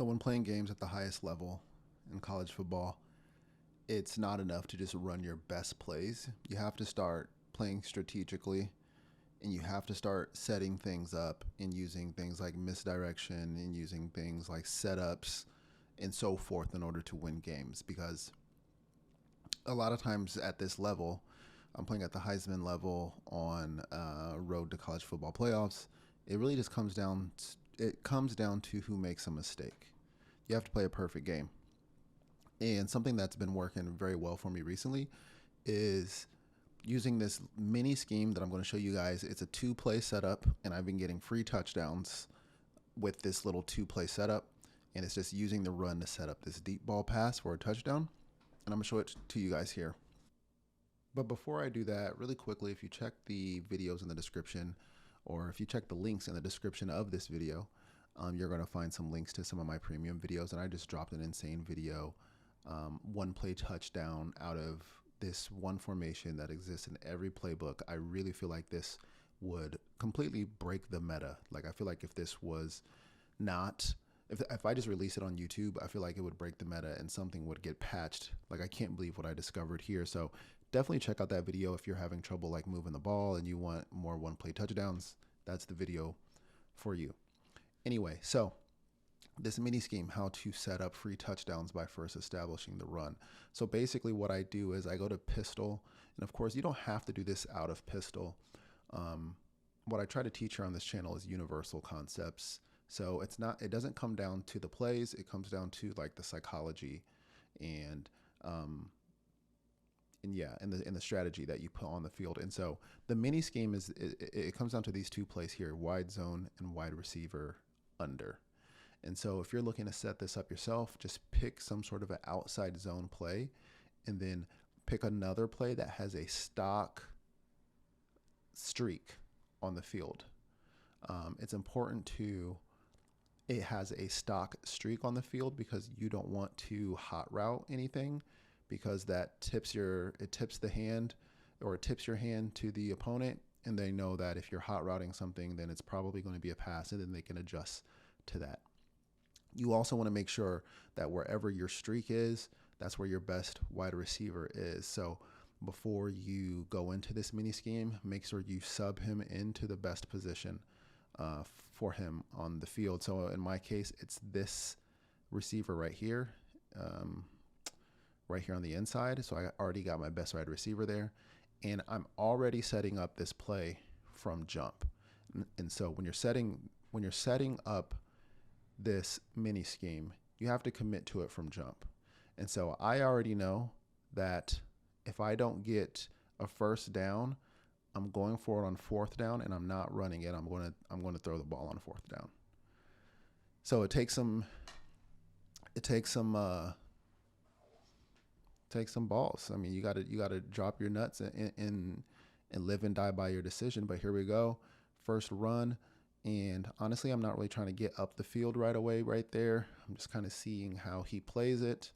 So when playing games at the highest level in college football, it's not enough to just run your best plays. You have to start playing strategically and you have to start setting things up and using things like misdirection and using things like setups and so forth in order to win games. Because a lot of times at this level, I'm playing at the Heisman level on road to college football playoffs. It really just comes down to who makes a mistake. You have to play a perfect game. And something that's been working very well for me recently is using this mini scheme that I'm going to show you guys. It's a 2-play setup, and I've been getting free touchdowns with this little 2-play setup. And it's just using the run to set up this deep ball pass for a touchdown. And I'm going to show it to you guys here. But before I do that, really quickly, if you check the videos in the description, or if you check the links in the description of this video, you're going to find some links to some of my premium videos. And I just dropped an insane video, 1-play touchdown out of this one formation that exists in every playbook. I really feel like this would completely break the meta. Like, I feel like if this was not, if I just release it on YouTube, I feel like it would break the meta and something would get patched. Like, I can't believe what I discovered here. So definitely check out that video if you're having trouble like moving the ball and you want more 1-play touchdowns. That's the video for you. Anyway, so this mini scheme, how to set up free touchdowns by first establishing the run. So basically what I do is I go to pistol, and of course you don't have to do this out of pistol. What I try to teach here on this channel is universal concepts. So it doesn't come down to the plays, it comes down to like the psychology and the strategy that you put on the field. And so the mini scheme it comes down to these 2 plays here: wide zone and wide receiver under. And so if you're looking to set this up yourself, just pick some sort of an outside zone play and then pick another play that has a stock streak on the field. It's important it has a stock streak on the field because you don't want to hot route anything, because that tips your hand to the opponent, and they know that if you're hot routing something, then it's probably going to be a pass, and then they can adjust to that. You also want to make sure that wherever your streak is, that's where your best wide receiver is. So before you go into this mini scheme, make sure you sub him into the best position for him on the field. So in my case, it's this receiver right here on the inside. So I already got my best wide receiver there, and I'm already setting up this play from jump. And so when you're setting up this mini scheme, you have to commit to it from jump. And so I already know that if I don't get a first down, I'm going for it on 4th down, and I'm not running it. I'm going to throw the ball on 4th down. So it takes some balls. I mean, you got to drop your nuts and live and die by your decision. But here we go. First run. And honestly, I'm not really trying to get up the field right away right there. I'm just kind of seeing how he plays it.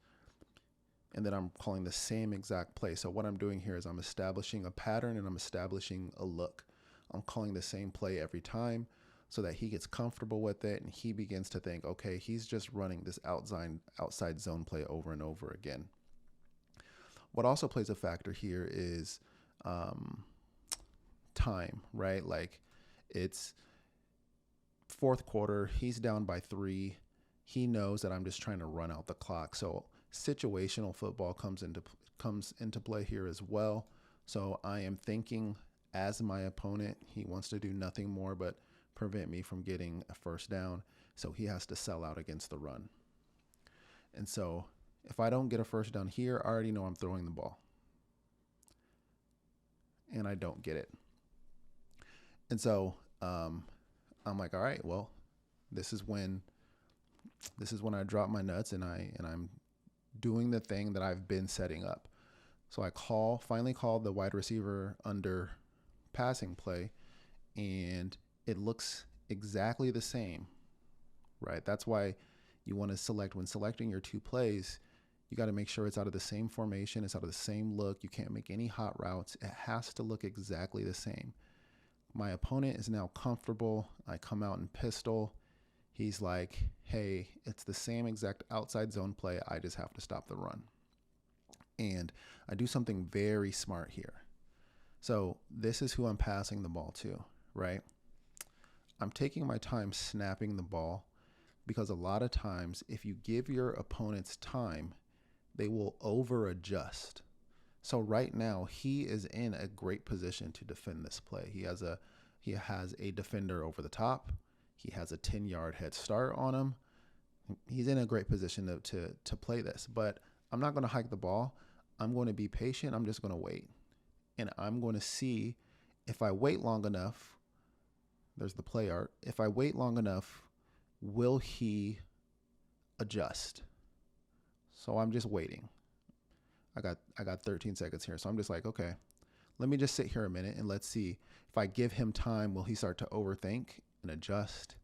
And then I'm calling the same exact play. So what I'm doing here is I'm establishing a pattern and I'm establishing a look. I'm calling the same play every time so that he gets comfortable with it and he begins to think, okay, he's just running this outside zone play over and over again. What also plays a factor here is time, right? Like, it's 4th quarter, he's down by 3. He knows that I'm just trying to run out the clock. So situational football comes into play here as well. So I am thinking as my opponent, he wants to do nothing more but prevent me from getting a first down. So he has to sell out against the run. And so if I don't get a first down here, I already know I'm throwing the ball. And I don't get it. And so I'm like, all right, well, this is when I drop my nuts and I'm doing the thing that I've been setting up. So I finally called the wide receiver under passing play, and it looks exactly the same, right? That's why you want to when selecting your 2 plays, you got to make sure it's out of the same formation, it's out of the same look. You can't make any hot routes. It has to look exactly the same. My opponent is now comfortable. I come out in pistol. He's like, hey, it's the same exact outside zone play. I just have to stop the run. And I do something very smart here. So this is who I'm passing the ball to, right? I'm taking my time snapping the ball because a lot of times if you give your opponents time, they will over adjust. So right now he is in a great position to defend this play. He has a defender over the top. He has a 10-yard head start on him. He's in a great position to play this, but I'm not going to hike the ball. I'm going to be patient. I'm just going to wait. And I'm going to see if I wait long enough, there's the play art. If I wait long enough, will he adjust? So I'm just waiting. I got 13 seconds here. So I'm just like, okay, let me just sit here a minute and let's see if I give him time, will he start to overthink and adjust?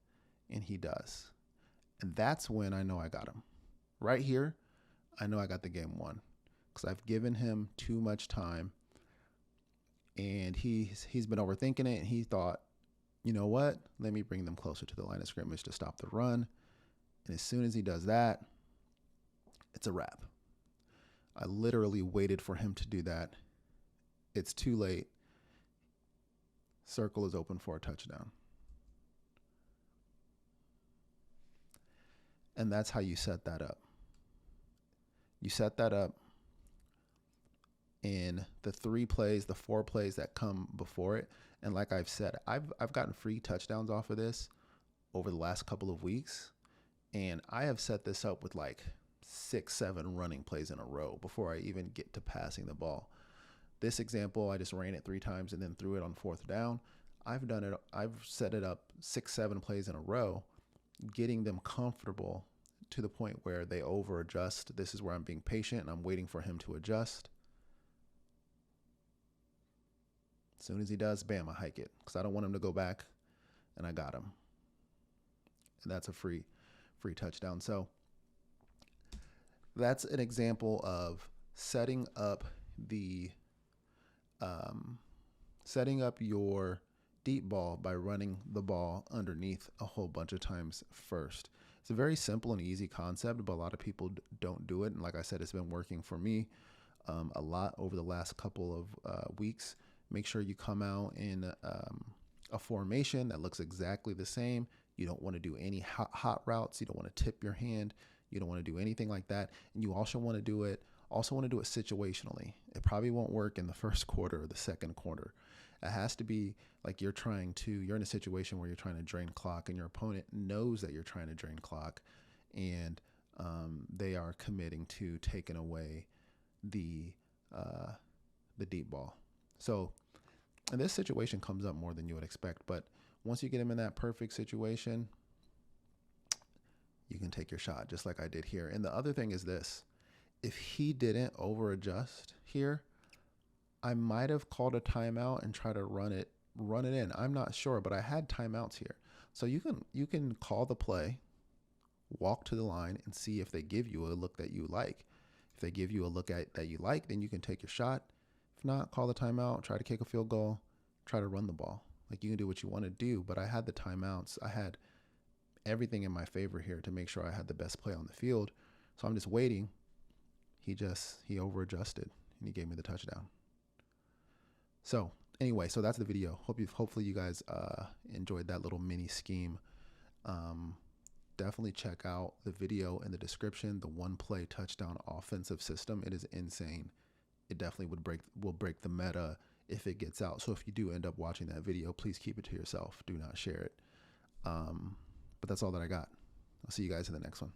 And he does. And that's when I know I got him. Right here, I know I got the game won because I've given him too much time. And he's been overthinking it, and he thought, you know what? Let me bring them closer to the line of scrimmage to stop the run. And as soon as he does that, it's a wrap. I literally waited for him to do that. It's too late. Circle is open for a touchdown. And that's how you set that up. You set that up in the 3 plays, the 4 plays that come before it. And like I've said, I've gotten free touchdowns off of this over the last couple of weeks. And I have set this up with like 6, 7 running plays in a row before I even get to passing the ball. This example, I just ran it 3 times and then threw it on 4th down. I've set it up 6, 7 plays in a row, getting them comfortable to the point where they over adjust. This is where I'm being patient and I'm waiting for him to adjust. As soon as he does, bam, I hike it because I don't want him to go back, and I got him. And that's a free touchdown. So that's an example of setting up your deep ball by running the ball underneath a whole bunch of times first. It's a very simple and easy concept, but a lot of people don't do it. And like I said, it's been working for me a lot over the last couple of weeks. Make sure you come out in a formation that looks exactly the same. You don't want to do any hot routes. You don't want to tip your hand. You don't want to do anything like that. And you also want to do it situationally. It probably won't work in the first quarter or the second quarter. It has to be like you're in a situation where you're trying to drain clock and your opponent knows that you're trying to drain clock, and they are committing to taking away the deep ball. So, and this situation comes up more than you would expect, but once you get him in that perfect situation, you can take your shot just like I did here. And the other thing is this: if he didn't over adjust here, I might have called a timeout and try to run it in. I'm not sure, but I had timeouts here. So you can call the play, walk to the line, and see if they give you a look that you like. If they give you a look that you like, then you can take your shot. If not, call the timeout, try to kick a field goal, try to run the ball. Like, you can do what you want to do, but I had the timeouts. I had everything in my favor here to make sure I had the best play on the field. So I'm just waiting. He over adjusted and he gave me the touchdown. So anyway, so that's the video. Hopefully you guys enjoyed that little mini scheme. Definitely check out the video in the description, the 1-play touchdown offensive system. It is insane. It definitely will break the meta if it gets out. So if you do end up watching that video, please keep it to yourself. Do not share it. But that's all that I got. I'll see you guys in the next one.